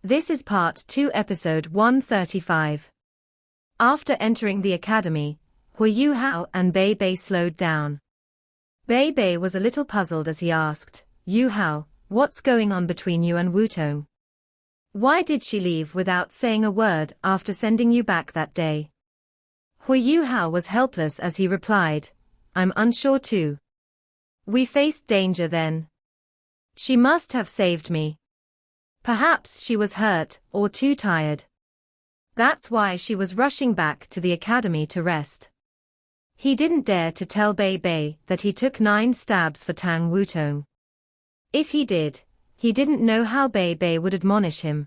This is Part 2, Episode 135. After entering the academy, Hu Yuhao and Bei Bei slowed down. Bei Bei was a little puzzled as he asked, "Yuhao, what's going on between you and Wutong? Why did she leave without saying a word after sending you back that day?" Hu Yuhao was helpless as he replied, "I'm unsure too. We faced danger then. She must have saved me. Perhaps she was hurt or too tired. That's why she was rushing back to the academy to rest." He didn't dare to tell Bei Bei that he took 9 stabs for Tang Wutong. If he did, he didn't know how Bei Bei would admonish him.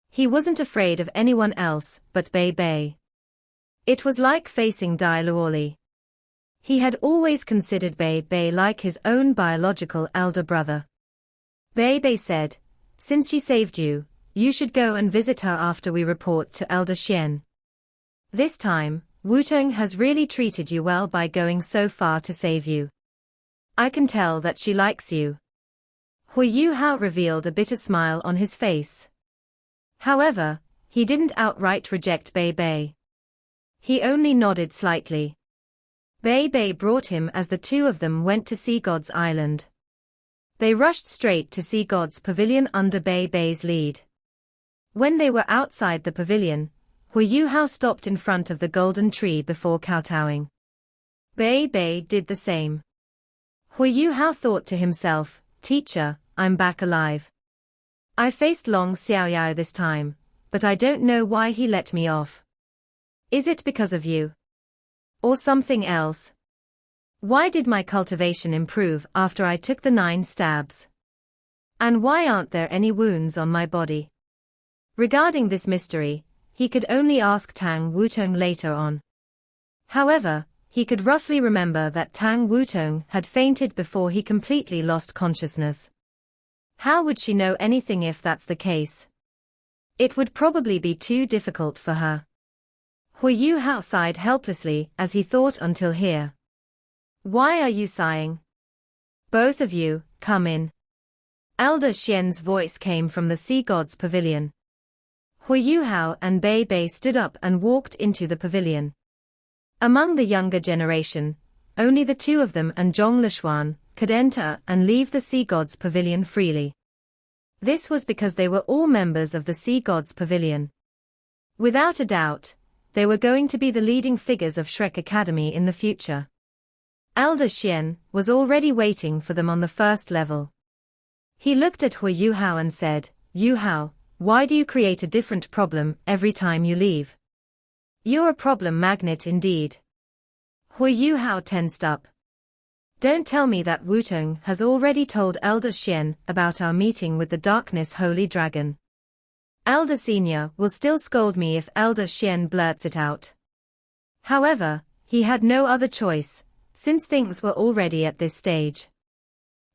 He wasn't afraid of anyone else but Bei Bei. It was like facing Dai Luoli. He had always considered Bei Bei like his own biological elder brother. Bei Bei said, "Since she saved you, you should go and visit her after we report to Elder Xian. This time, Wutong has really treated you well by going so far to save you. I can tell that she likes you." Hu Yuhao revealed a bitter smile on his face. However, he didn't outright reject Bei Bei. He only nodded slightly. Bei Bei brought him as the two of them went to Sea God's Island. They rushed straight to Sea God's pavilion under Bei Bei's lead. When they were outside the pavilion, Hu Yuhao stopped in front of the golden tree before kowtowing. Bei Bei did the same. Hu Yuhao thought to himself, "Teacher, I'm back alive. I faced Long Xiaoyao this time, but I don't know why he let me off. Is it because of you? Or something else? Why did my cultivation improve after I took the 9 stabs? And why aren't there any wounds on my body?" Regarding this mystery, he could only ask Tang Wutong later on. However, he could roughly remember that Tang Wutong had fainted before he completely lost consciousness. How would she know anything if that's the case? It would probably be too difficult for her. Hu Yuhao sighed helplessly as he thought until here. "Why are you sighing? Both of you, come in." Elder Xian's voice came from the Sea God's pavilion. Hu Yuhao and Bei Bei stood up and walked into the pavilion. Among the younger generation, only the two of them and Zhong Lishuan could enter and leave the Sea God's pavilion freely. This was because they were all members of the Sea God's pavilion. Without a doubt, they were going to be the leading figures of Shrek Academy in the future. Elder Xian was already waiting for them on the first level. He looked at Hu Yuhao and said, "Yuhao, why do you create a different problem every time you leave? You're a problem magnet indeed." Hu Yuhao tensed up. "Don't tell me that Wutong has already told Elder Xian about our meeting with the Darkness Holy Dragon. Elder Senior will still scold me if Elder Xian blurts it out." However, he had no other choice, since things were already at this stage.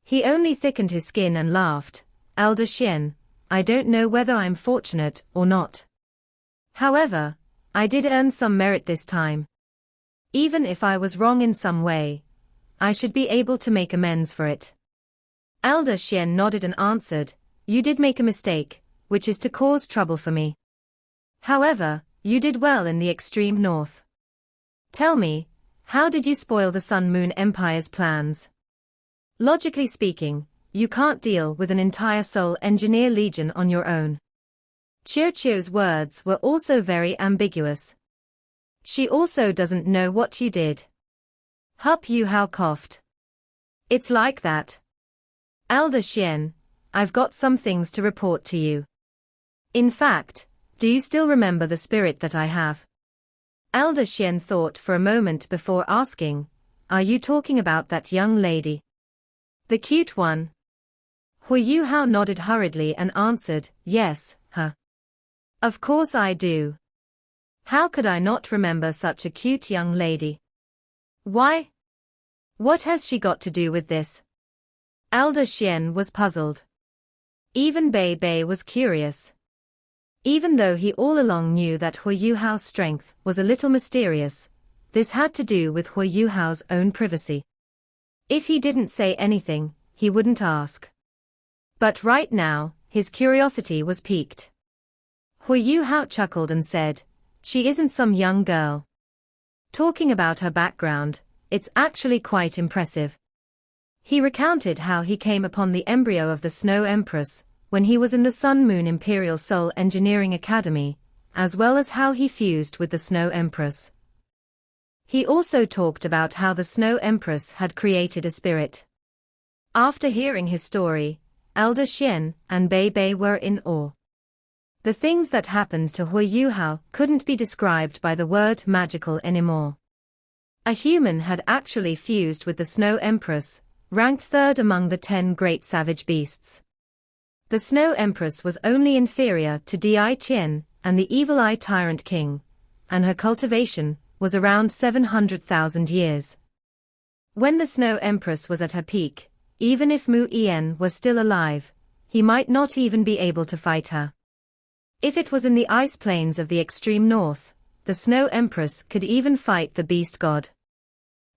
He only thickened his skin and laughed, "Elder Xian, I don't know whether I'm fortunate or not. However, I did earn some merit this time. Even if I was wrong in some way, I should be able to make amends for it." Elder Xian nodded and answered, "You did make a mistake, which is to cause trouble for me. However, you did well in the extreme north. Tell me, how did you spoil the Sun Moon Empire's plans? Logically speaking, you can't deal with an entire Soul Engineer Legion on your own." Qiuqiu's words were also very ambiguous. "She also doesn't know what you did." Hu Yuhao coughed. "It's like that. Elder Xian, I've got some things to report to you. In fact, do you still remember the spirit that I have?" Elder Xian thought for a moment before asking, "Are you talking about that young lady? The cute one?" Hu Yuhao nodded hurriedly and answered, "Yes, her. Of course I do. How could I not remember such a cute young lady? Why? What has she got to do with this?" Elder Xian was puzzled. Even Bei Bei was curious. Even though he all along knew that Hu Yuhao's strength was a little mysterious, this had to do with Hu Yuhao's own privacy. If he didn't say anything, he wouldn't ask. But right now, his curiosity was piqued. Hu Yuhao chuckled and said, "She isn't some young girl. Talking about her background, it's actually quite impressive." He recounted how he came upon the embryo of the Snow Empress when he was in the Sun Moon Imperial Soul Engineering Academy, as well as how he fused with the Snow Empress. He also talked about how the Snow Empress had created a spirit. After hearing his story, Elder Xian and Bei Bei were in awe. The things that happened to Hu Yuhao couldn't be described by the word magical anymore. A human had actually fused with the Snow Empress, ranked third among the 10 great savage beasts. The Snow Empress was only inferior to Di Qian and the Evil Eye Tyrant King, and her cultivation was around 700,000 years. When the Snow Empress was at her peak, even if Mu Yan were still alive, he might not even be able to fight her. If it was in the ice plains of the extreme north, the Snow Empress could even fight the beast god.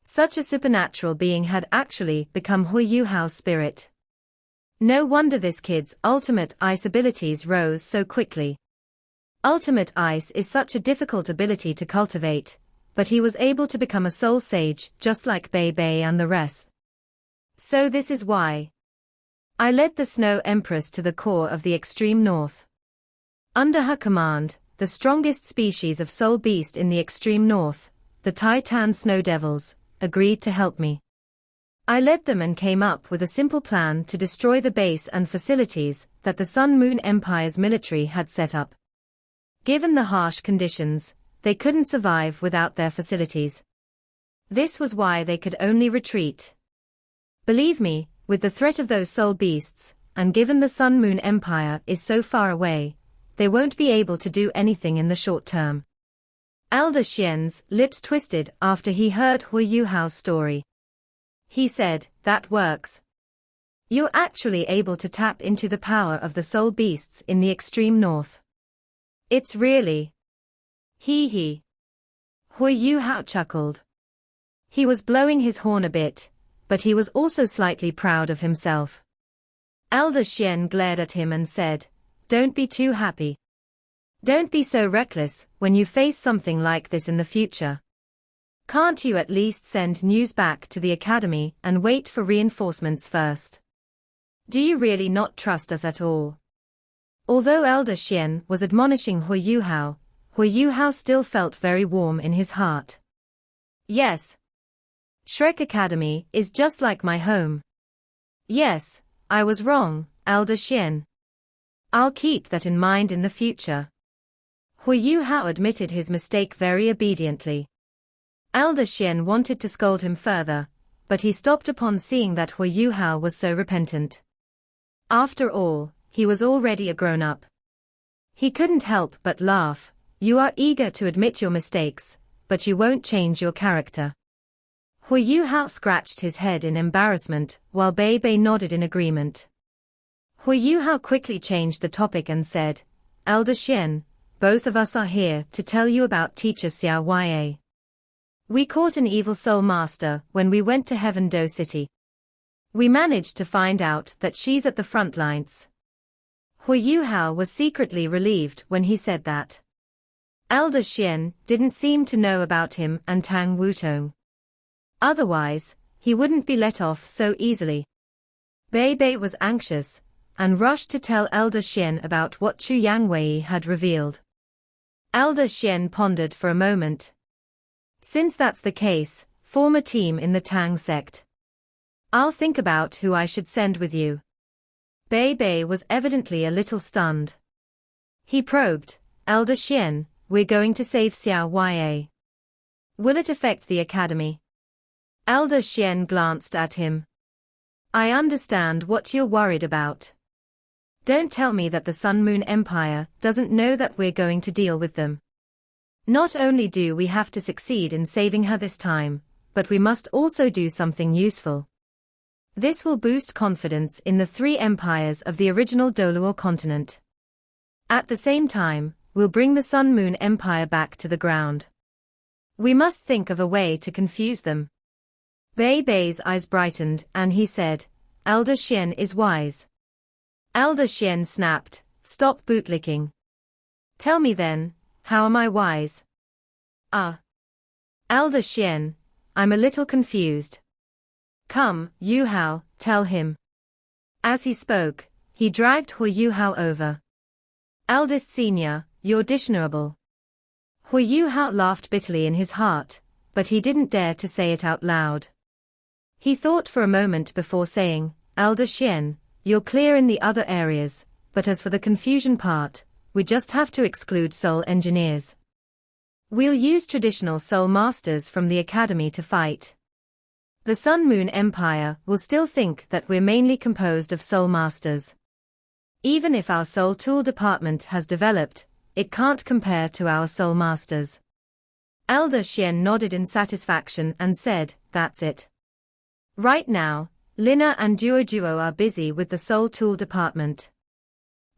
Such a supernatural being had actually become Hu Yuhao's spirit. No wonder this kid's ultimate ice abilities rose so quickly. Ultimate ice is such a difficult ability to cultivate, but he was able to become a soul sage just like Bei Bei and the rest. So this is why I led the Snow Empress to the core of the extreme north. Under her command, the strongest species of soul beast in the extreme north, the Titan Snow Devils, agreed to help me. I led them and came up with a simple plan to destroy the base and facilities that the Sun Moon Empire's military had set up. Given the harsh conditions, they couldn't survive without their facilities. This was why they could only retreat. Believe me, with the threat of those soul beasts, and given the Sun Moon Empire is so far away, they won't be able to do anything in the short term. Elder Xian's lips twisted after he heard Hu Yuhao's story. He said, "That works. You're actually able to tap into the power of the soul beasts in the extreme north. It's really..." He. Hu Yuhao chuckled. He was blowing his horn a bit, but he was also slightly proud of himself. Elder Xian glared at him and said, "Don't be too happy. Don't be so reckless when you face something like this in the future. Can't you at least send news back to the academy and wait for reinforcements first? Do you really not trust us at all?" Although Elder Xian was admonishing Hu Yuhao still felt very warm in his heart. "Yes. Shrek Academy is just like my home. Yes, I was wrong, Elder Xian. I'll keep that in mind in the future." Hu Yuhao admitted his mistake very obediently. Elder Xian wanted to scold him further, but he stopped upon seeing that Hu Yuhao was so repentant. After all, he was already a grown-up. He couldn't help but laugh. "You are eager to admit your mistakes, but you won't change your character." Hu Yuhao scratched his head in embarrassment while Bei Bei nodded in agreement. Hu Yuhao quickly changed the topic and said, "Elder Xian, both of us are here to tell you about Teacher Xiao Ya. We caught an evil soul master when we went to Heaven Do City. We managed to find out that she's at the front lines." Hu Yuhao was secretly relieved when he said that. Elder Xian didn't seem to know about him and Tang Wutong. Otherwise, he wouldn't be let off so easily. Bei Bei was anxious and rushed to tell Elder Xian about what Chu Yangwei had revealed. Elder Xian pondered for a moment. "Since that's the case, form a team in the Tang sect. I'll think about who I should send with you." Bei Bei was evidently a little stunned. He probed, "Elder Xian, we're going to save Xiao Ya. Will it affect the academy?" Elder Xian glanced at him. "I understand what you're worried about. Don't tell me that the Sun Moon Empire doesn't know that we're going to deal with them. Not only do we have to succeed in saving her this time, but we must also do something useful. This will boost confidence in the 3 empires of the original Doluo continent. At the same time, we'll bring the Sun Moon Empire back to the ground. We must think of a way to confuse them." Bei Bei's eyes brightened and he said, "Elder Xian is wise." Elder Xian snapped, "Stop bootlicking. Tell me then, how am I wise? Ah. Elder Xian, I'm a little confused. Come, Yu Hao, tell him. As he spoke, he dragged Hu Yu Hao over. Eldest senior, you're dishonorable. Hu Yu Hao laughed bitterly in his heart, but he didn't dare to say it out loud. He thought for a moment before saying, Elder Xian, you're clear in the other areas, but as for the confusion part, we just have to exclude soul engineers. We'll use traditional soul masters from the academy to fight. The Sun Moon Empire will still think that we're mainly composed of soul masters. Even if our soul tool department has developed, it can't compare to our soul masters. Elder Xian nodded in satisfaction and said, that's it. Right now, Lina and Duo are busy with the soul tool department.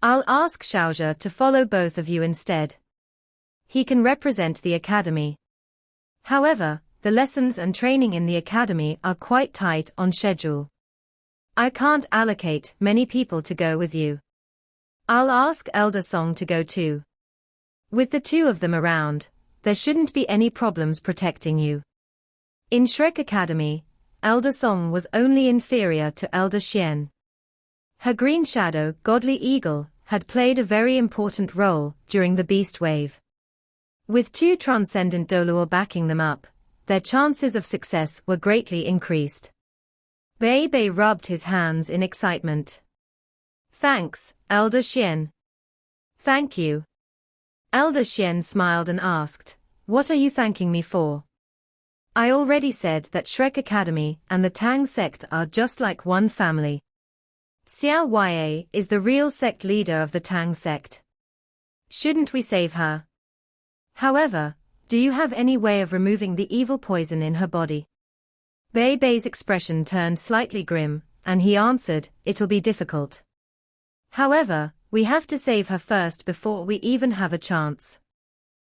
I'll ask Xiaozhe to follow both of you instead. He can represent the academy. However, the lessons and training in the academy are quite tight on schedule. I can't allocate many people to go with you. I'll ask Elder Song to go too. With the two of them around, there shouldn't be any problems protecting you. In Shrek Academy, Elder Song was only inferior to Elder Xian. Her green shadow, Godly Eagle, had played a very important role during the Beast Wave. With two Transcendent Doluor backing them up, their chances of success were greatly increased. Bei Bei rubbed his hands in excitement. Thanks, Elder Xian. Thank you. Elder Xian smiled and asked, what are you thanking me for? I already said that Shrek Academy and the Tang sect are just like one family. Xiao Ya is the real sect leader of the Tang sect. Shouldn't we save her? However, do you have any way of removing the evil poison in her body? Bei Bei's expression turned slightly grim, and he answered, it'll be difficult. However, we have to save her first before we even have a chance.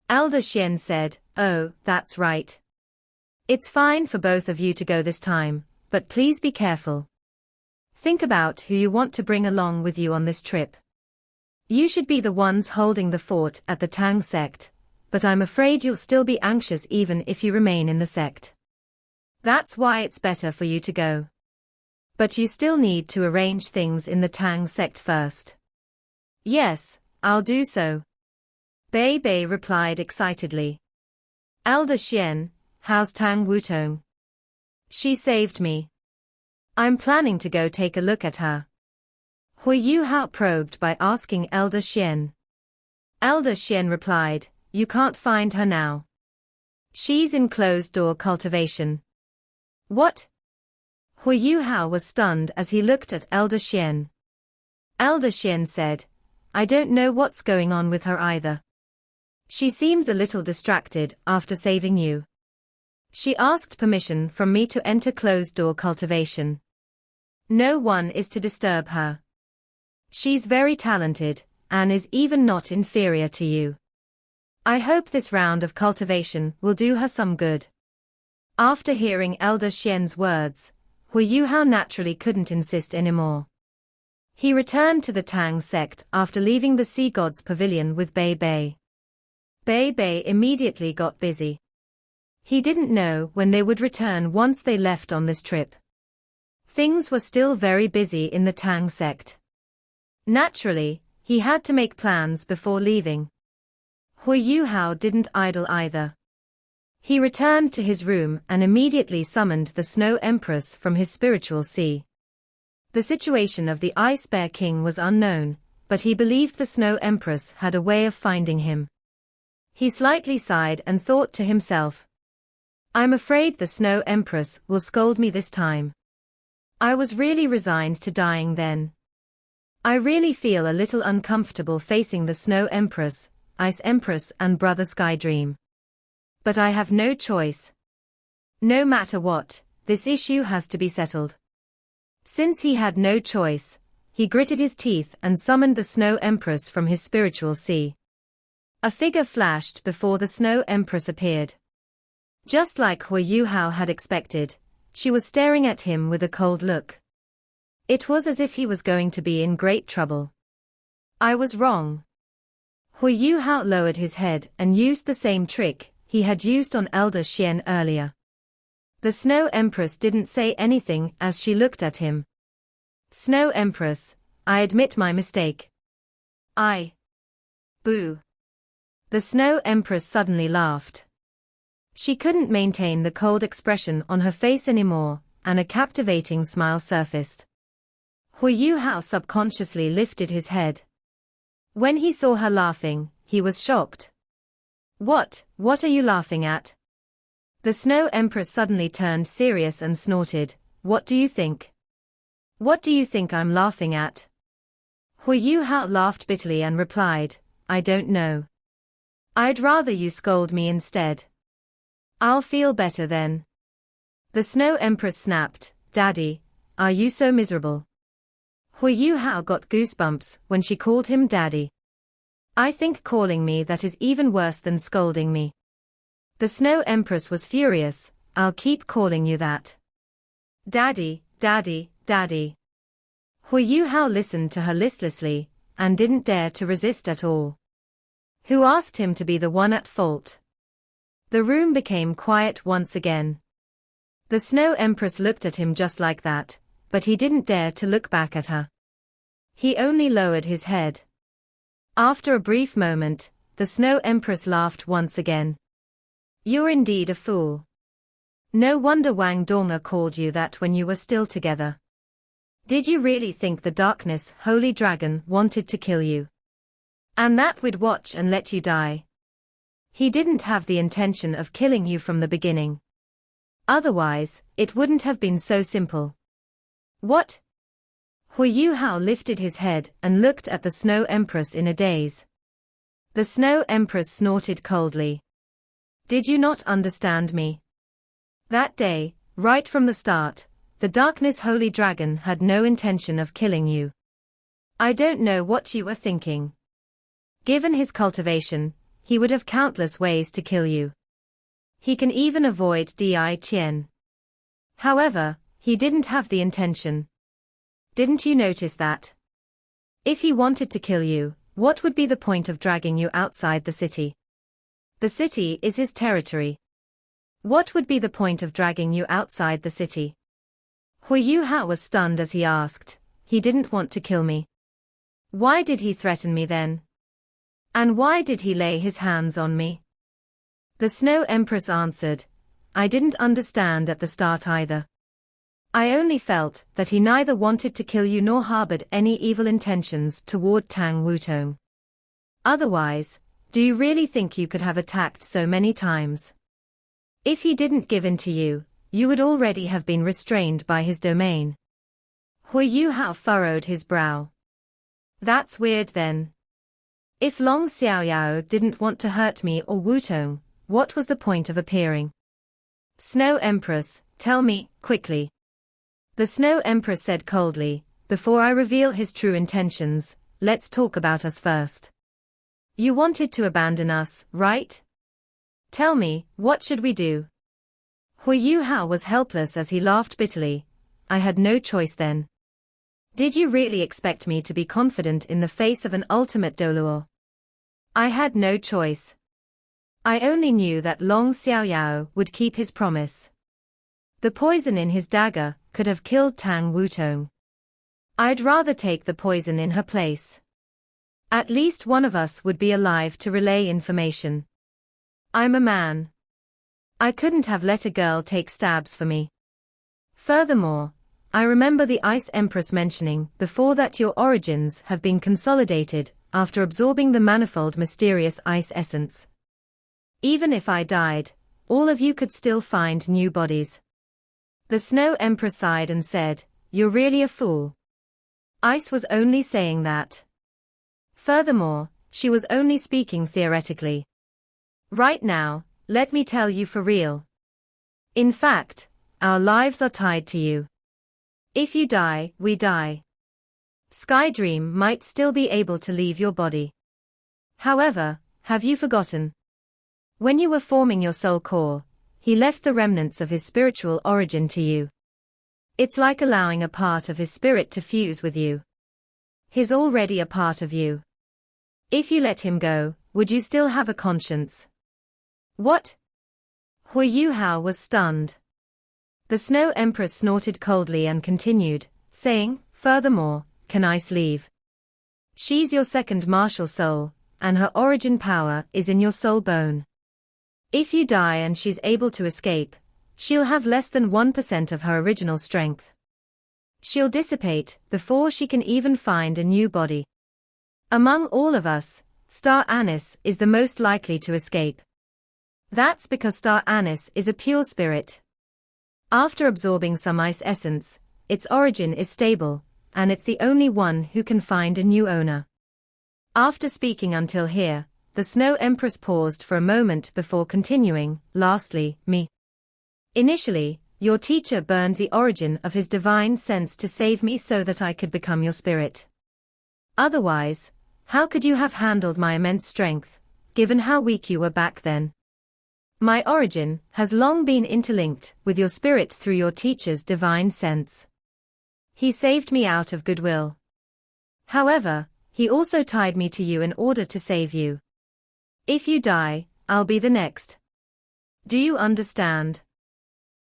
Elder Xian said, oh, that's right. It's fine for both of you to go this time, but please be careful. Think about who you want to bring along with you on this trip. You should be the ones holding the fort at the Tang sect, but I'm afraid you'll still be anxious even if you remain in the sect. That's why it's better for you to go. But you still need to arrange things in the Tang sect first. Yes, I'll do so. Bei Bei replied excitedly. Elder Xian, how's Tang Wutong? She saved me. I'm planning to go take a look at her. Hui Yu Hao probed by asking Elder Xian. Elder Xian replied, you can't find her now. She's in closed-door cultivation. What? Hui Yu Hao was stunned as he looked at Elder Xian. Elder Xian said, I don't know what's going on with her either. She seems a little distracted after saving you. She asked permission from me to enter closed-door cultivation. No one is to disturb her. She's very talented, and is even not inferior to you. I hope this round of cultivation will do her some good. After hearing Elder Xian's words, Hui Yu Hao naturally couldn't insist anymore. He returned to the Tang sect after leaving the Sea God's pavilion with Bei Bei. Bei Bei immediately got busy. He didn't know when they would return once they left on this trip. Things were still very busy in the Tang sect. Naturally, he had to make plans before leaving. Hui Yu Hao didn't idle either. He returned to his room and immediately summoned the Snow Empress from his spiritual sea. The situation of the Ice Bear King was unknown, but he believed the Snow Empress had a way of finding him. He slightly sighed and thought to himself, I'm afraid the Snow Empress will scold me this time. I was really resigned to dying then. I really feel a little uncomfortable facing the Snow Empress, Ice Empress and Brother Sky Dream. But I have no choice. No matter what, this issue has to be settled. Since he had no choice, he gritted his teeth and summoned the Snow Empress from his spiritual sea. A figure flashed before the Snow Empress appeared. Just like Hui Yu Hao had expected, she was staring at him with a cold look. It was as if he was going to be in great trouble. I was wrong. Hui Yu Hao lowered his head and used the same trick he had used on Elder Xian earlier. The Snow Empress didn't say anything as she looked at him. Snow Empress, I admit my mistake. Boo. The Snow Empress suddenly laughed. She couldn't maintain the cold expression on her face anymore, and a captivating smile surfaced. Hui Yu Hao subconsciously lifted his head. When he saw her laughing, he was shocked. What are you laughing at? The Snow Empress suddenly turned serious and snorted, What do you think? What do you think I'm laughing at? Hui Yu Hao laughed bitterly and replied, I don't know. I'd rather you scold me instead. I'll feel better then. The Snow Empress snapped, Daddy, are you so miserable? Hui Yu Hao got goosebumps when she called him Daddy. I think calling me that is even worse than scolding me. The Snow Empress was furious, I'll keep calling you that. Daddy, Daddy, Daddy. Hui Yu Hao listened to her listlessly, and didn't dare to resist at all. Who asked him to be the one at fault? The room became quiet once again. The Snow Empress looked at him just like that, but he didn't dare to look back at her. He only lowered his head. After a brief moment, the Snow Empress laughed once again. You're indeed a fool. No wonder Wang Donga called you that when you were still together. Did you really think the Darkness Holy Dragon wanted to kill you? And that we'd watch and let you die? He didn't have the intention of killing you from the beginning. Otherwise, it wouldn't have been so simple. What? Hui Yu Hao lifted his head and looked at the Snow Empress in a daze. The Snow Empress snorted coldly. Did you not understand me? That day, right from the start, the Darkness Holy Dragon had no intention of killing you. I don't know what you were thinking. Given his cultivation, he would have countless ways to kill you. He can even avoid Di Qian. However, he didn't have the intention. Didn't you notice that? If he wanted to kill you, what would be the point of dragging you outside the city? The city is his territory. What would be the point of dragging you outside the city? Hui Yu Hao was stunned as he asked, He didn't want to kill me. Why did he threaten me then? And why did he lay his hands on me? The Snow Empress answered, I didn't understand at the start either. I only felt that he neither wanted to kill you nor harbored any evil intentions toward Tang Wutong. Otherwise, do you really think you could have attacked so many times? If he didn't give in to you, you would already have been restrained by his domain. Hui Yu Hao furrowed his brow. That's weird then. If Long Xiaoyao didn't want to hurt me or Wutong, what was the point of appearing? Snow Empress, tell me, quickly. The Snow Empress said coldly, Before I reveal his true intentions, let's talk about us first. You wanted to abandon us, right? Tell me, what should we do? Hui Yu Hao was helpless as he laughed bitterly. I had no choice then. Did you really expect me to be confident in the face of an ultimate Doluo? I had no choice. I only knew that Long Xiaoyao would keep his promise. The poison in his dagger could have killed Tang Wutong. I'd rather take the poison in her place. At least one of us would be alive to relay information. I'm a man. I couldn't have let a girl take stabs for me. Furthermore, I remember the Ice Empress mentioning before that your origins have been consolidated after absorbing the manifold mysterious ice essence. Even if I died, all of you could still find new bodies. The Snow Empress sighed and said, You're really a fool. Ice was only saying that. Furthermore, she was only speaking theoretically. Right now, let me tell you for real. In fact, our lives are tied to you. If you die, we die. Skydream might still be able to leave your body. However, have you forgotten? When you were forming your soul core, he left the remnants of his spiritual origin to you. It's like allowing a part of his spirit to fuse with you. He's already a part of you. If you let him go, would you still have a conscience? What? Hui Yuhao was stunned. The Snow Empress snorted coldly and continued, saying, furthermore, can ice leave? She's your second martial soul, and her origin power is in your soul bone. If you die and she's able to escape, she'll have less than 1% of her original strength. She'll dissipate before she can even find a new body. Among all of us, Star Anise is the most likely to escape. That's because Star Anise is a pure spirit. After absorbing some ice essence, its origin is stable, and it's the only one who can find a new owner. After speaking until here, the Snow Empress paused for a moment before continuing, lastly, me. Initially, your teacher burned the origin of his divine sense to save me so that I could become your spirit. Otherwise, how could you have handled my immense strength, given how weak you were back then? My origin has long been interlinked with your spirit through your teacher's divine sense. He saved me out of goodwill. However, he also tied me to you in order to save you. If you die, I'll be the next. Do you understand?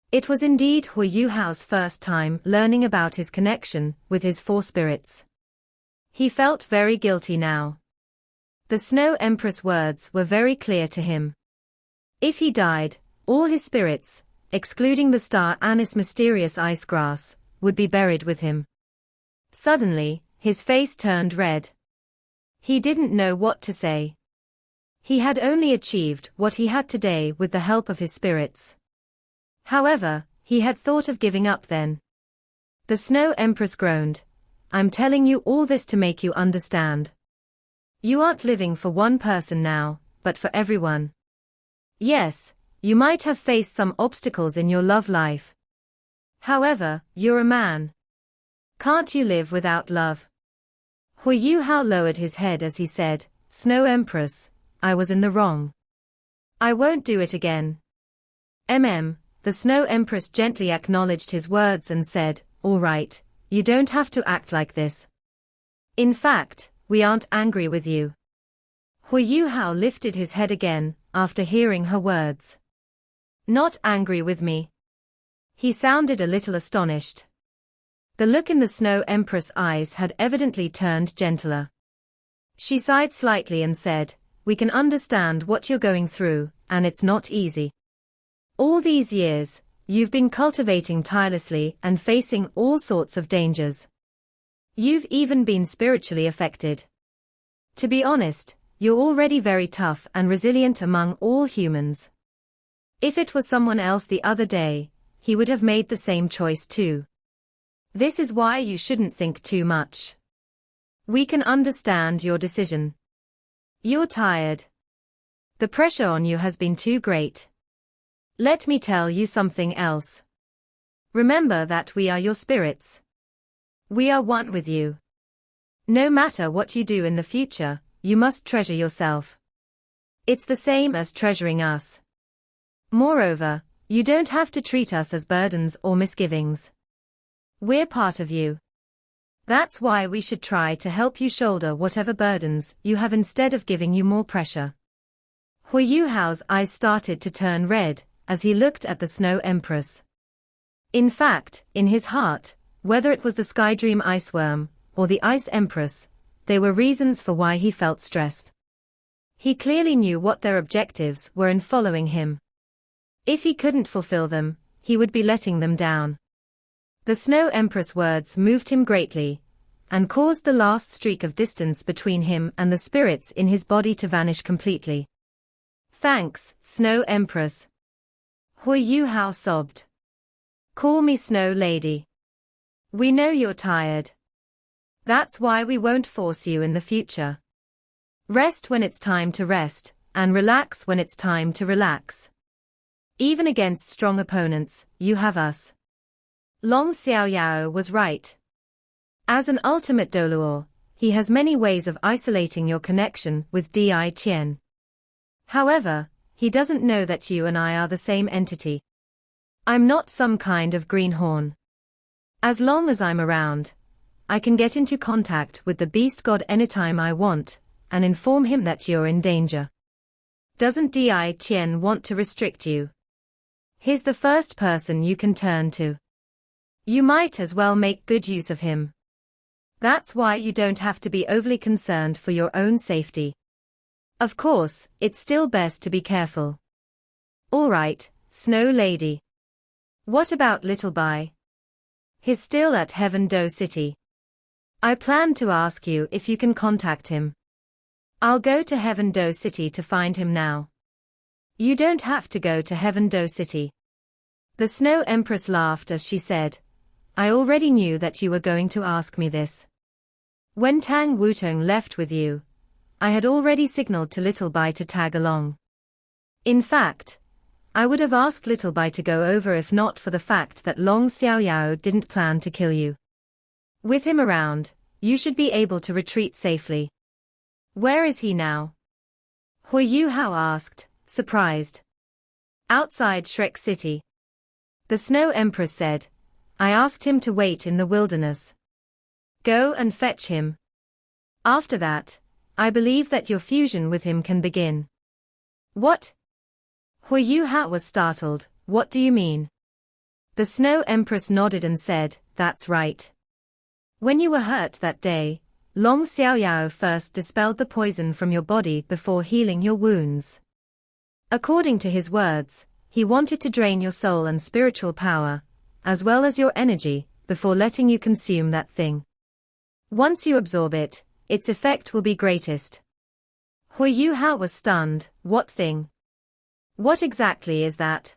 It was indeed Hui Yuhao's first time learning about his connection with his four spirits. He felt very guilty now. The Snow Empress' words were very clear to him. If he died, all his spirits, excluding the Star Anise mysterious ice grass, would be buried with him. Suddenly, his face turned red. He didn't know what to say. He had only achieved what he had today with the help of his spirits. However, he had thought of giving up then. The Snow Empress groaned. I'm telling you all this to make you understand. You aren't living for one person now, but for everyone. Yes, you might have faced some obstacles in your love life. However, you're a man. Can't you live without love? Hui Yuhao lowered his head as he said, Snow Empress, I was in the wrong. I won't do it again. The Snow Empress gently acknowledged his words and said, all right, you don't have to act like this. In fact, we aren't angry with you. Hui Yuhao lifted his head again, after hearing her words. Not angry with me? He sounded a little astonished. The look in the Snow Empress' eyes had evidently turned gentler. She sighed slightly and said, we can understand what you're going through, and it's not easy. All these years, you've been cultivating tirelessly and facing all sorts of dangers. You've even been spiritually affected. To be honest, you're already very tough and resilient among all humans. If it was someone else the other day, he would have made the same choice too. This is why you shouldn't think too much. We can understand your decision. You're tired. The pressure on you has been too great. Let me tell you something else. Remember that we are your spirits. We are one with you. No matter what you do in the future, you must treasure yourself. It's the same as treasuring us. Moreover, you don't have to treat us as burdens or misgivings. We're part of you. That's why we should try to help you shoulder whatever burdens you have instead of giving you more pressure. Hui Yuhao's eyes started to turn red as he looked at the Snow Empress. In fact, in his heart, whether it was the Skydream Iceworm or the Ice Empress, there were reasons for why he felt stressed. He clearly knew what their objectives were in following him. If he couldn't fulfill them, he would be letting them down. The Snow Empress' words moved him greatly, and caused the last streak of distance between him and the spirits in his body to vanish completely. Thanks, Snow Empress. Hui Yuhao sobbed. Call me Snow Lady. We know you're tired. That's why we won't force you in the future. Rest when it's time to rest, and relax when it's time to relax. Even against strong opponents, you have us. Long Xiaoyao was right. As an ultimate Doluo, he has many ways of isolating your connection with Di Tian. However, he doesn't know that you and I are the same entity. I'm not some kind of greenhorn. As long as I'm around, I can get into contact with the beast god anytime I want, and inform him that you're in danger. Doesn't Di Qian want to restrict you? He's the first person you can turn to. You might as well make good use of him. That's why you don't have to be overly concerned for your own safety. Of course, it's still best to be careful. All right, Snow Lady. What about Little Bai? He's still at Heaven Do City. I plan to ask you if you can contact him. I'll go to Heaven Do City to find him now. You don't have to go to Heaven Do City. The Snow Empress laughed as she said, I already knew that you were going to ask me this. When Tang Wutong left with you, I had already signaled to Little Bai to tag along. In fact, I would have asked Little Bai to go over if not for the fact that Long Xiaoyao didn't plan to kill you. With him around, you should be able to retreat safely. Where is he now? Hui Yuhao asked, surprised. Outside Shrek City. The Snow Empress said, I asked him to wait in the wilderness. Go and fetch him. After that, I believe that your fusion with him can begin. What? Hui Yuhao was startled, what do you mean? The Snow Empress nodded and said, that's right. When you were hurt that day, Long Xiaoyao first dispelled the poison from your body before healing your wounds. According to his words, he wanted to drain your soul and spiritual power, as well as your energy, before letting you consume that thing. Once you absorb it, its effect will be greatest. Hui Yuhao was stunned, what thing? What exactly is that?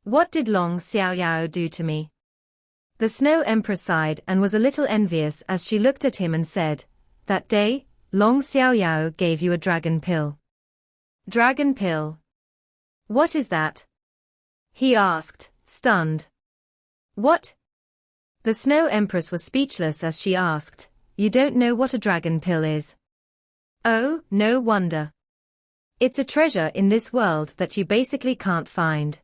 What did Long Xiaoyao do to me? The Snow Empress sighed and was a little envious as she looked at him and said, that day, Long Xiaoyao gave you a dragon pill. Dragon pill? What is that? He asked, stunned. What? The Snow Empress was speechless as she asked, you don't know what a dragon pill is? Oh, no wonder. It's a treasure in this world that you basically can't find.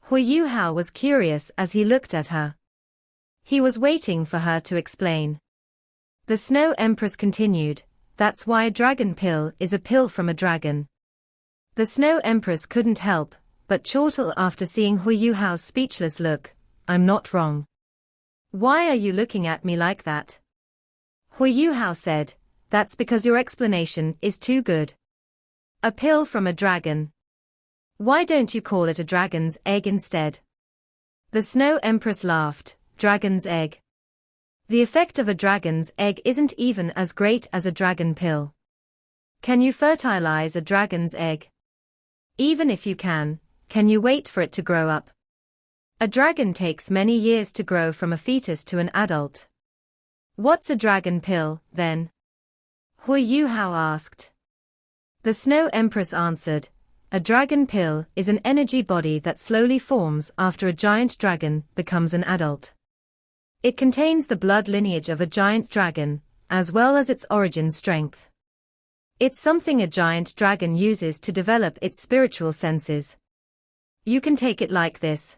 Hui Yuhao was curious as he looked at her. He was waiting for her to explain. The Snow Empress continued, that's why a dragon pill is a pill from a dragon. The Snow Empress couldn't help but chortle after seeing Hui Yuhao's speechless look, I'm not wrong. Why are you looking at me like that? Hui Yuhao said, that's because your explanation is too good. A pill from a dragon. Why don't you call it a dragon's egg instead? The Snow Empress laughed, dragon's egg. The effect of a dragon's egg isn't even as great as a dragon pill. Can you fertilize a dragon's egg? Even if you can you wait for it to grow up? A dragon takes many years to grow from a fetus to an adult. What's a dragon pill, then? Hui Yuhao asked. The Snow Empress answered, a dragon pill is an energy body that slowly forms after a giant dragon becomes an adult. It contains the blood lineage of a giant dragon, as well as its origin strength. It's something a giant dragon uses to develop its spiritual senses. You can take it like this.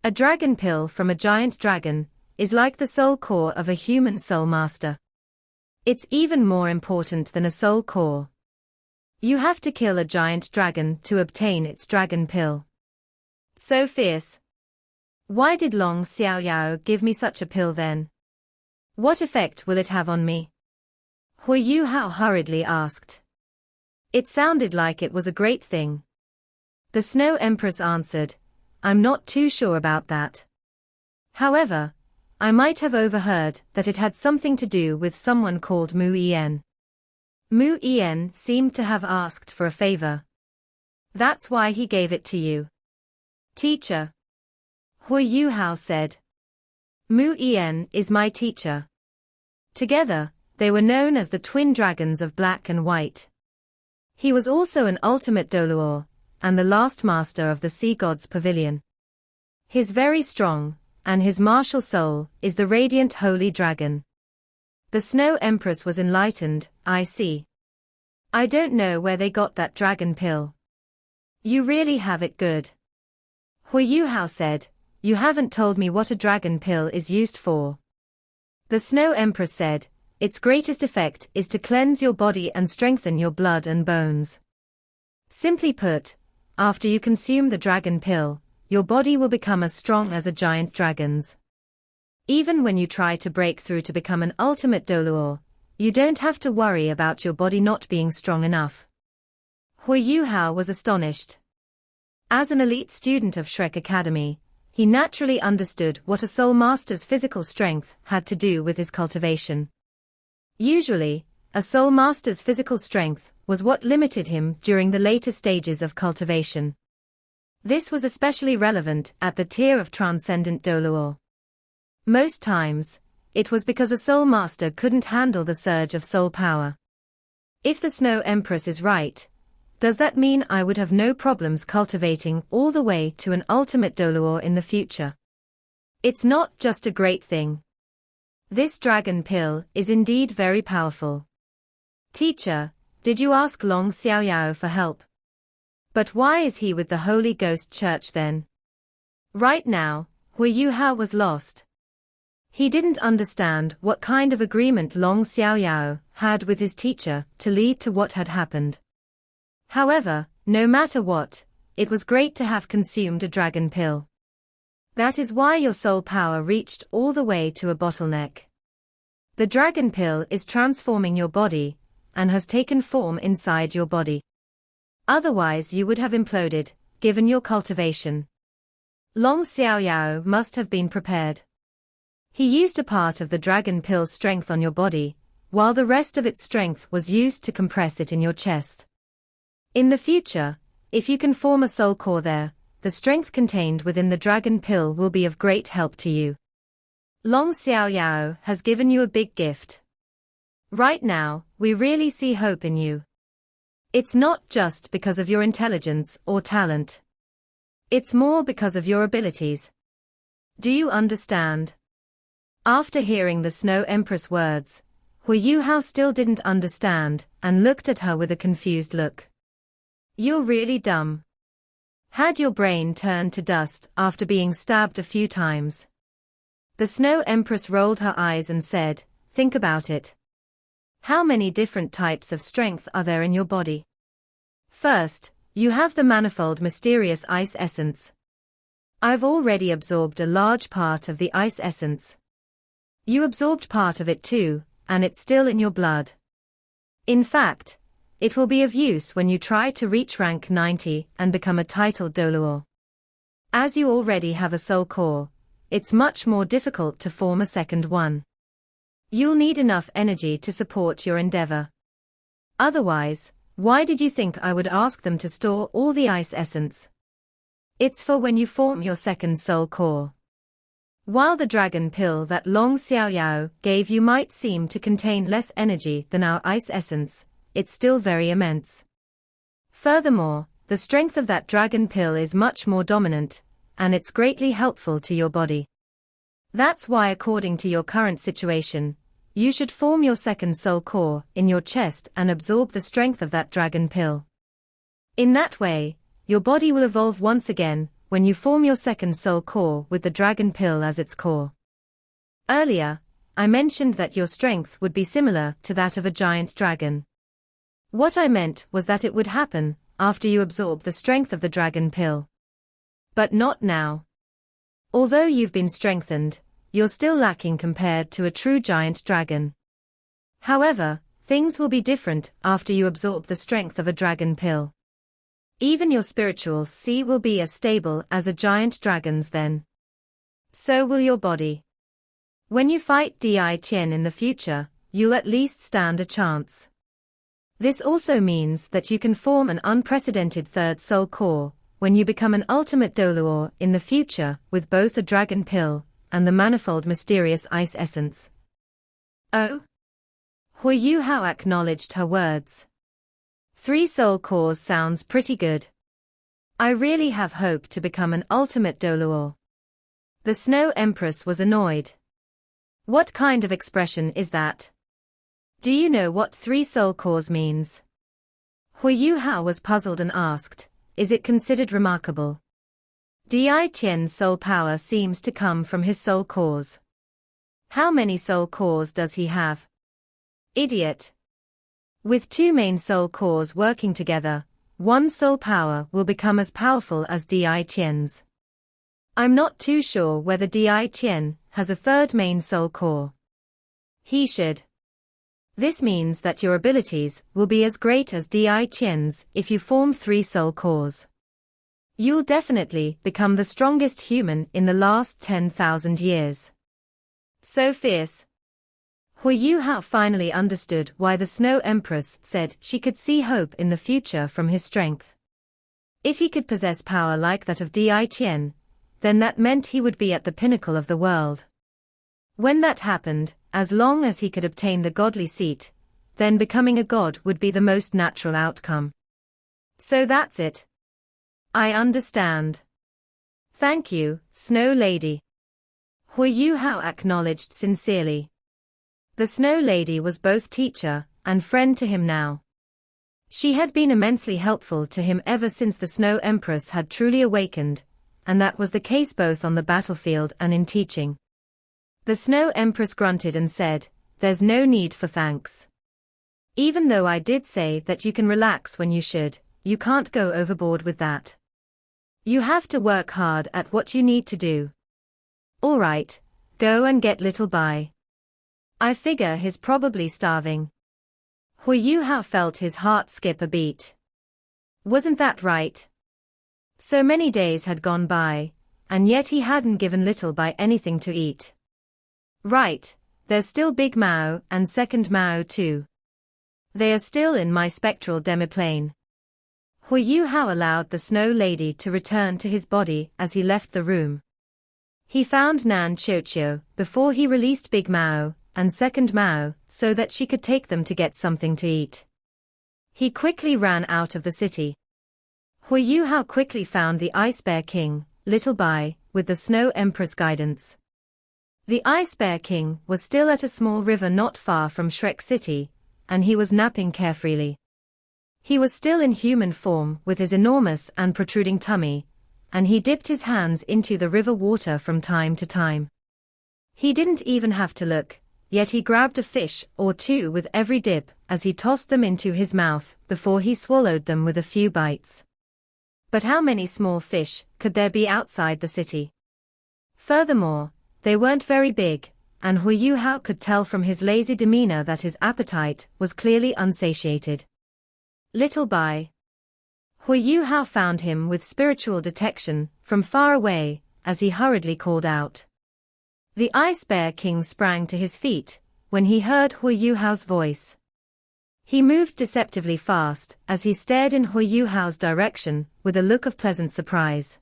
A dragon pill from a giant dragon is like the soul core of a human soul master. It's even more important than a soul core. You have to kill a giant dragon to obtain its dragon pill. So fierce. Why did Long Xiaoyao give me such a pill then? What effect will it have on me? Hui Yuhao hurriedly asked. It sounded like it was a great thing. The Snow Empress answered, I'm not too sure about that. However, I might have overheard that it had something to do with someone called Mu Yen. Mu Yen seemed to have asked for a favor. That's why he gave it to you. Teacher. Hui Yuhao said. Mu Yen is my teacher. Together, they were known as the twin dragons of black and white. He was also an ultimate Doluor, and the last master of the Sea God's Pavilion. He's very strong, and his martial soul is the radiant holy dragon. The Snow Empress was enlightened, I see. I don't know where they got that dragon pill. You really have it good. Hui Yuhao said, you haven't told me what a dragon pill is used for. The Snow Empress said, its greatest effect is to cleanse your body and strengthen your blood and bones. Simply put, after you consume the dragon pill, your body will become as strong as a giant dragon's. Even when you try to break through to become an ultimate Doluor, you don't have to worry about your body not being strong enough. Hui Yuhao was astonished. As an elite student of Shrek Academy, he naturally understood what a soul master's physical strength had to do with his cultivation. Usually, a soul master's physical strength was what limited him during the later stages of cultivation. This was especially relevant at the tier of transcendent Doluor. Most times, it was because a soul master couldn't handle the surge of soul power. If the Snow Empress is right, does that mean I would have no problems cultivating all the way to an ultimate Doluor in the future? It's not just a great thing. This dragon pill is indeed very powerful. Teacher, did you ask Long Xiaoyao for help? But why is he with the Holy Ghost Church then? Right now, Hui Yuhao was lost. He didn't understand what kind of agreement Long Xiaoyao had with his teacher to lead to what had happened. However, no matter what, it was great to have consumed a dragon pill. That is why your soul power reached all the way to a bottleneck. The dragon pill is transforming your body, and has taken form inside your body. Otherwise you would have imploded, given your cultivation. Long Xiaoyao must have been prepared. He used a part of the dragon pill's strength on your body, while the rest of its strength was used to compress it in your chest. In the future, if you can form a soul core there, the strength contained within the dragon pill will be of great help to you. Long Xiaoyao has given you a big gift. Right now, we really see hope in you. It's not just because of your intelligence or talent. It's more because of your abilities. Do you understand? After hearing the Snow Empress words, Hui Yuhao still didn't understand and looked at her with a confused look. You're really dumb. Had your brain turned to dust after being stabbed a few times? The Snow Empress rolled her eyes and said, think about it. How many different types of strength are there in your body? First, you have the manifold mysterious ice essence. I've already absorbed a large part of the ice essence. You absorbed part of it too, and it's still in your blood. In fact, it will be of use when you try to reach rank 90 and become a titled Doluor. As you already have a soul core, it's much more difficult to form a second one. You'll need enough energy to support your endeavor. Otherwise, why did you think I would ask them to store all the ice essence? It's for when you form your second soul core. While the dragon pill that Long Xiaoyao gave you might seem to contain less energy than our ice essence, it's still very immense. Furthermore, the strength of that dragon pill is much more dominant, and it's greatly helpful to your body. That's why, according to your current situation, you should form your second soul core in your chest and absorb the strength of that dragon pill. In that way, your body will evolve once again when you form your second soul core with the dragon pill as its core. Earlier, I mentioned that your strength would be similar to that of a giant dragon. What I meant was that it would happen after you absorb the strength of the dragon pill. But not now. Although you've been strengthened, you're still lacking compared to a true giant dragon. However, things will be different after you absorb the strength of a dragon pill. Even your spiritual C will be as stable as a giant dragon's then. So will your body. When you fight Di Qian in the future, you'll at least stand a chance. This also means that you can form an unprecedented third soul core when you become an ultimate Doluor in the future with both a dragon pill and the manifold mysterious ice essence. Oh? Hui Yuhao acknowledged her words. 3 soul cores sounds pretty good. I really have hope to become an ultimate Doluor. The Snow Empress was annoyed. What kind of expression is that? Do you know what 3 soul cores means? Hui Yuhao was puzzled and asked, is it considered remarkable? Di Qian's soul power seems to come from his soul cores. How many soul cores does he have? Idiot. With two main soul cores working together, one soul power will become as powerful as Di Tian's. I'm not too sure whether Di Tian has a third main soul core. He should. This means that your abilities will be as great as Di Tian's if you form three soul cores. You'll definitely become the strongest human in the last 10,000 years. So fierce. Hu Yuhao finally understood why the Snow Empress said she could see hope in the future from his strength. If he could possess power like that of Di Tian, then that meant he would be at the pinnacle of the world. When that happened, as long as he could obtain the godly seat, then becoming a god would be the most natural outcome. So that's it. I understand. Thank you, Snow Lady. Hu Yuhao acknowledged sincerely. The Snow Lady was both teacher and friend to him now. She had been immensely helpful to him ever since the Snow Empress had truly awakened, and that was the case both on the battlefield and in teaching. The Snow Empress grunted and said, "There's no need for thanks. Even though I did say that you can relax when you should, you can't go overboard with that. You have to work hard at what you need to do. All right, go and get little Bai. I figure he's probably starving." Hu Yuhao felt his heart skip a beat. Wasn't that right? So many days had gone by, and yet he hadn't given little Bai anything to eat. Right, there's still Big Mao and Second Mao too. They are still in my spectral demiplane. Hu Yuhao allowed the Snow Lady to return to his body as he left the room. He found Nan Qiuqiu before he released Big Mao and Second Mao so that she could take them to get something to eat. He quickly ran out of the city. Hu Yuhao quickly found the Ice Bear King, Little Bai, with the Snow Empress guidance. The Ice Bear King was still at a small river not far from Shrek City, and he was napping carefreely. He was still in human form with his enormous and protruding tummy, and he dipped his hands into the river water from time to time. He didn't even have to look, yet he grabbed a fish or two with every dip as he tossed them into his mouth before he swallowed them with a few bites. But how many small fish could there be outside the city? Furthermore, they weren't very big, and Hu Yuhao could tell from his lazy demeanor that his appetite was clearly unsatiated. Little Bai. Hu Yuhao found him with spiritual detection from far away as he hurriedly called out. The Ice Bear King sprang to his feet when he heard Hu Yuhao's voice. He moved deceptively fast as he stared in Hu Yuhao's direction with a look of pleasant surprise.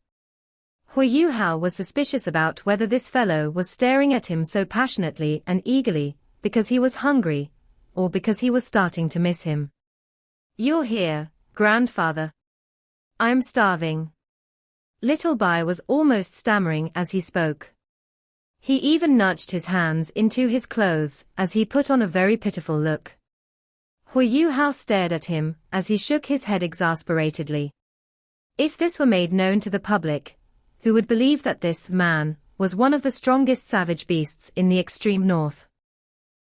Hu Yuhao was suspicious about whether this fellow was staring at him so passionately and eagerly because he was hungry, or because he was starting to miss him. "You're here, grandfather. I'm starving." Little Bai was almost stammering as he spoke. He even nudged his hands into his clothes as he put on a very pitiful look. Hu Yuhao stared at him as he shook his head exasperatedly. If this were made known to the public, who would believe that this man was one of the strongest savage beasts in the extreme north?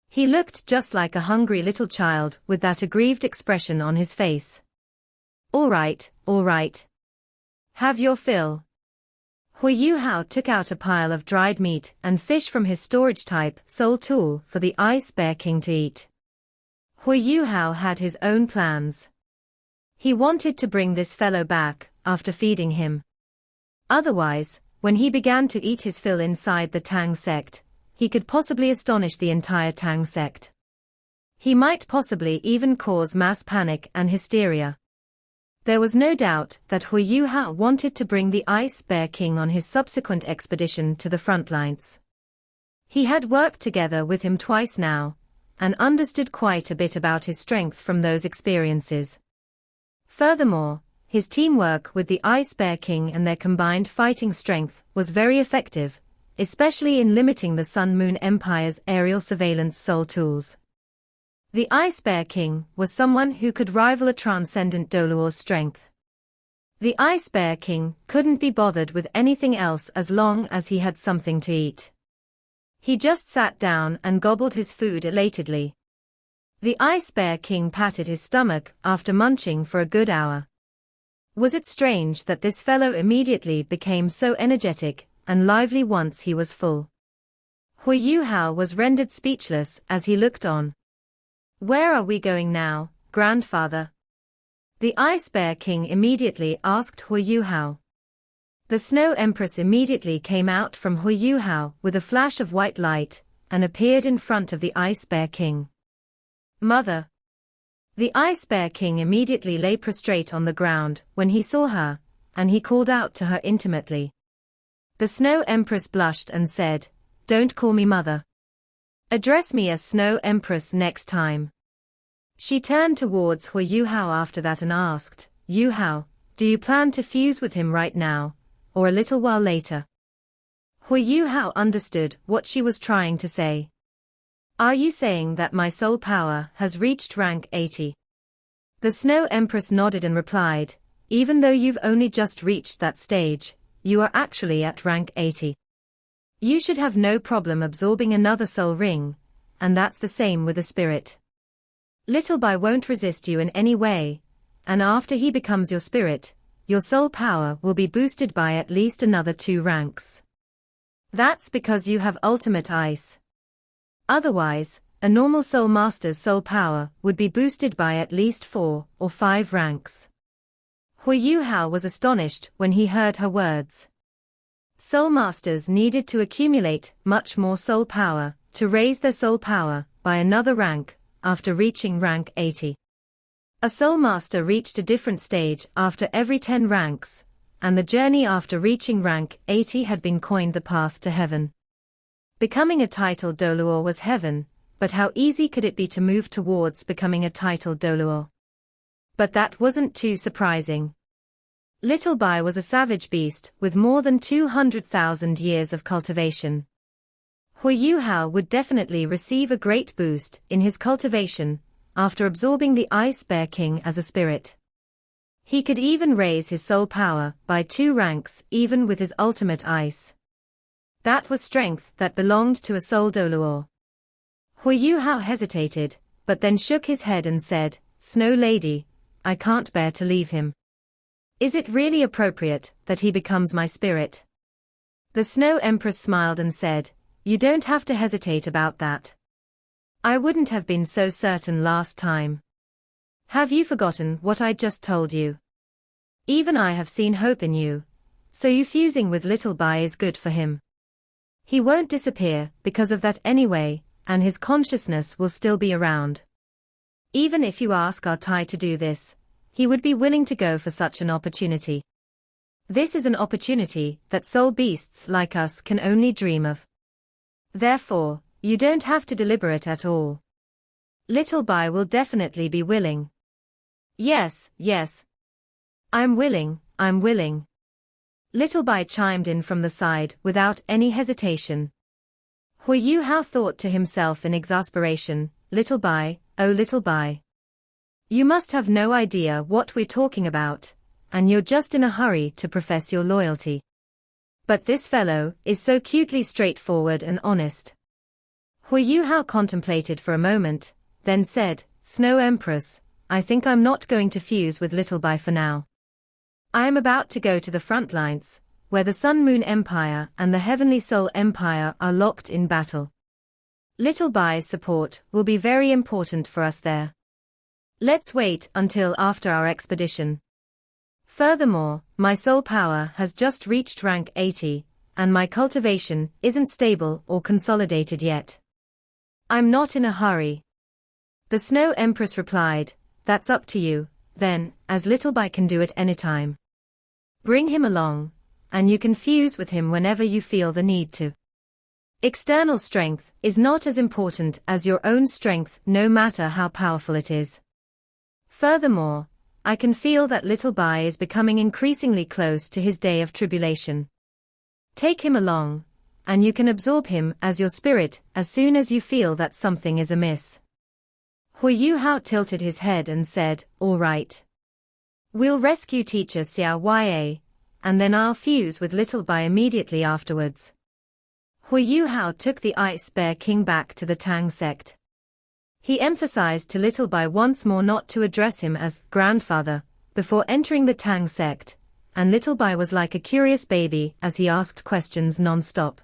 He looked just like a hungry little child with that aggrieved expression on his face. All right. Have your fill." Hu Yuhao took out a pile of dried meat and fish from his storage-type soul tool for the Ice Bear King to eat. Hu Yuhao had his own plans. He wanted to bring this fellow back after feeding him. Otherwise, when he began to eat his fill inside the Tang sect, he could possibly astonish the entire Tang sect. He might possibly even cause mass panic and hysteria. There was no doubt that Hu Yuhao wanted to bring the Ice Bear King on his subsequent expedition to the front lines. He had worked together with him twice now, and understood quite a bit about his strength from those experiences. Furthermore, his teamwork with the Ice Bear King and their combined fighting strength was very effective, especially in limiting the Sun Moon Empire's aerial surveillance soul tools. The Ice Bear King was someone who could rival a transcendent Doluor's strength. The Ice Bear King couldn't be bothered with anything else as long as he had something to eat. He just sat down and gobbled his food elatedly. The Ice Bear King patted his stomach after munching for a good hour. Was it strange that this fellow immediately became so energetic and lively once he was full? Hui Yu Hao was rendered speechless as he looked on. "Where are we going now, grandfather?" The Ice Bear King immediately asked Hui Yu Hao. The Snow Empress immediately came out from Hui Yu Hao with a flash of white light and appeared in front of the Ice Bear King. "Mother." The Ice Bear King immediately lay prostrate on the ground when he saw her, and he called out to her intimately. The Snow Empress blushed and said, "Don't call me mother. Address me as Snow Empress next time." She turned towards Hui Yu Hao after that and asked, "Yu Hao, do you plan to fuse with him right now, or a little while later?" Hui Yu Hao understood what she was trying to say. "Are you saying that my soul power has reached rank 80? The Snow Empress nodded and replied, "Even though you've only just reached that stage, you are actually at rank 80. You should have no problem absorbing another soul ring, and that's the same with a spirit. Little Bai won't resist you in any way, and after he becomes your spirit, your soul power will be boosted by at least another 2 ranks. That's because you have ultimate ice. Otherwise, a normal soul master's soul power would be boosted by at least 4 or 5 ranks." Hui Yu Hao was astonished when he heard her words. Soul masters needed to accumulate much more soul power to raise their soul power by another rank after reaching rank 80. A soul master reached a different stage after every 10 ranks, and the journey after reaching rank 80 had been coined the path to heaven. Becoming a titled Doluo was heaven, but how easy could it be to move towards becoming a titled Doluo? But that wasn't too surprising. Little Bai was a savage beast with more than 200,000 years of cultivation. Hui Yu Hao would definitely receive a great boost in his cultivation after absorbing the Ice Bear King as a spirit. He could even raise his soul power by 2 ranks even with his ultimate ice. That was strength that belonged to a soul Doluo. Hui Yu Hao hesitated, but then shook his head and said, "Snow Lady, I can't bear to leave him. Is it really appropriate that he becomes my spirit?" The Snow Empress smiled and said, "You don't have to hesitate about that. I wouldn't have been so certain last time. Have you forgotten what I just told you? Even I have seen hope in you, so you fusing with Little Bai is good for him. He won't disappear because of that anyway, and his consciousness will still be around. Even if you ask our Tai to do this, he would be willing to go for such an opportunity. This is an opportunity that soul beasts like us can only dream of. Therefore, you don't have to deliberate at all. Little Bai will definitely be willing." Yes. I'm willing. Little Bai chimed in from the side without any hesitation. Hui Yu Hao thought to himself in exasperation, "Little Bai, oh Little Bai. You must have no idea what we're talking about, and you're just in a hurry to profess your loyalty. But this fellow is so cutely straightforward and honest." Hui Yu Hao contemplated for a moment, then said, "Snow Empress, I think I'm not going to fuse with Little Bai for now. I am about to go to the front lines, where the Sun Moon Empire and the Heavenly Soul Empire are locked in battle. Little Bai's support will be very important for us there. Let's wait until after our expedition. Furthermore, my soul power has just reached rank 80, and my cultivation isn't stable or consolidated yet. I'm not in a hurry." The Snow Empress replied, "That's up to you, then, as Little Bai can do it anytime. Bring him along, and you can fuse with him whenever you feel the need to. External strength is not as important as your own strength, no matter how powerful it is. Furthermore, I can feel that Little Bai is becoming increasingly close to his day of tribulation. Take him along, and you can absorb him as your spirit as soon as you feel that something is amiss." Hui Yu Hao tilted his head and said, "All right. We'll rescue teacher Xiao Ya, and then I'll fuse with Little Bai immediately afterwards." Hui Yu Hao took the Ice Bear King back to the Tang sect. He emphasized to Little Bai once more not to address him as grandfather before entering the Tang sect, and Little Bai was like a curious baby as he asked questions non-stop.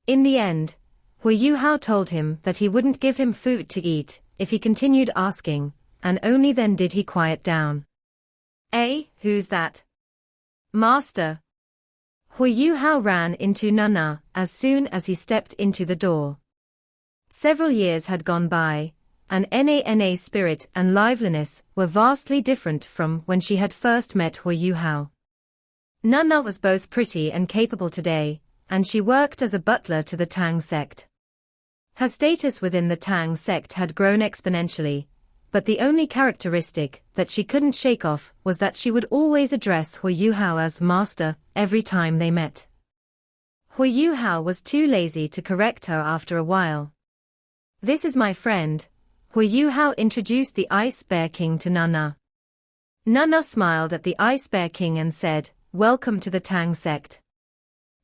In the end, Hu Yuhao told him that he wouldn't give him food to eat if he continued asking, and only then did he quiet down. Who's that? Master. Hu Yuhao ran into Nana as soon as he stepped into the door. Several years had gone by, and Nana's spirit and liveliness were vastly different from when she had first met Hu Yuhao. Nana was both pretty and capable today, and she worked as a butler to the Tang sect. Her status within the Tang sect had grown exponentially, but the only characteristic that she couldn't shake off was that she would always address Hu Yuhao as master every time they met. Hu Yuhao was too lazy to correct her after a while. "This is my friend." Hu Yuhao introduced the Ice Bear King to Nana. Nana smiled at the Ice Bear King and said, "Welcome to the Tang sect."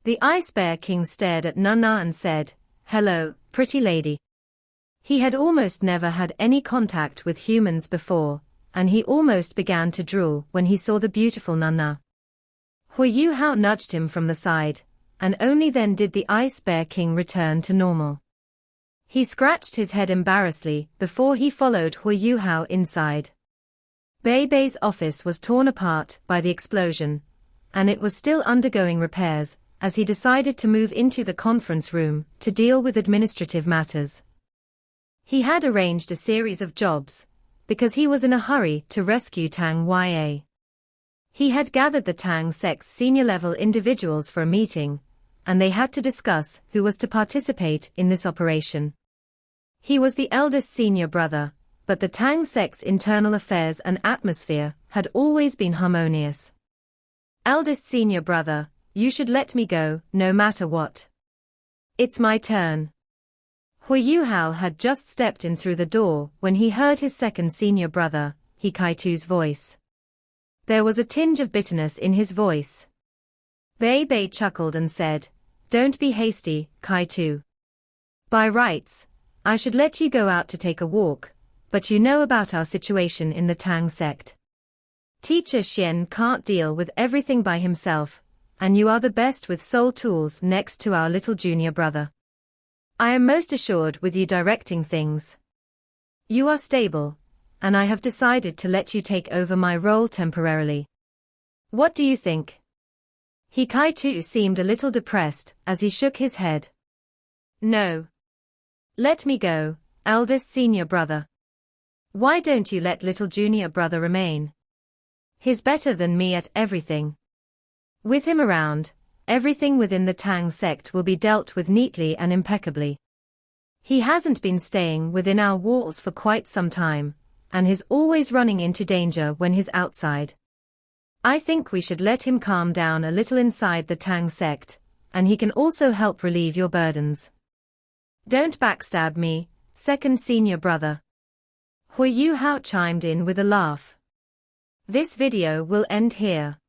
The Ice Bear King stared at Nana and said, "Hello, pretty lady." He had almost never had any contact with humans before, and he almost began to drool when he saw the beautiful Nana. Hu Yuhao nudged him from the side, and only then did the Ice Bear King return to normal. He scratched his head embarrassedly before he followed Hu Yuhao inside. Beibei's office was torn apart by the explosion, and it was still undergoing repairs, as he decided to move into the conference room to deal with administrative matters. He had arranged a series of jobs, because he was in a hurry to rescue Tang Ya. He had gathered the Tang sect's senior-level individuals for a meeting, and they had to discuss who was to participate in this operation. He was the eldest senior brother, but the Tang sect's internal affairs and atmosphere had always been harmonious. "Eldest senior brother, you should let me go, no matter what. It's my turn." Hu Yuhao had just stepped in through the door when he heard his second senior brother, He Kaitu's voice. There was a tinge of bitterness in his voice. Bei chuckled and said, "Don't be hasty, Kaitu. By rights, I should let you go out to take a walk, but you know about our situation in the Tang sect. Teacher Xian can't deal with everything by himself, and you are the best with soul tools next to our little junior brother. I am most assured with you directing things. You are stable, and I have decided to let you take over my role temporarily. What do you think?" Hikaitu seemed a little depressed as he shook his head. "No. Let me go, eldest senior brother. Why don't you let little junior brother remain? He's better than me at everything. With him around, everything within the Tang sect will be dealt with neatly and impeccably. He hasn't been staying within our walls for quite some time, and he's always running into danger when he's outside. I think we should let him calm down a little inside the Tang sect, and he can also help relieve your burdens. Don't backstab me, second senior brother." Hu Yuhao chimed in with a laugh. This video will end here.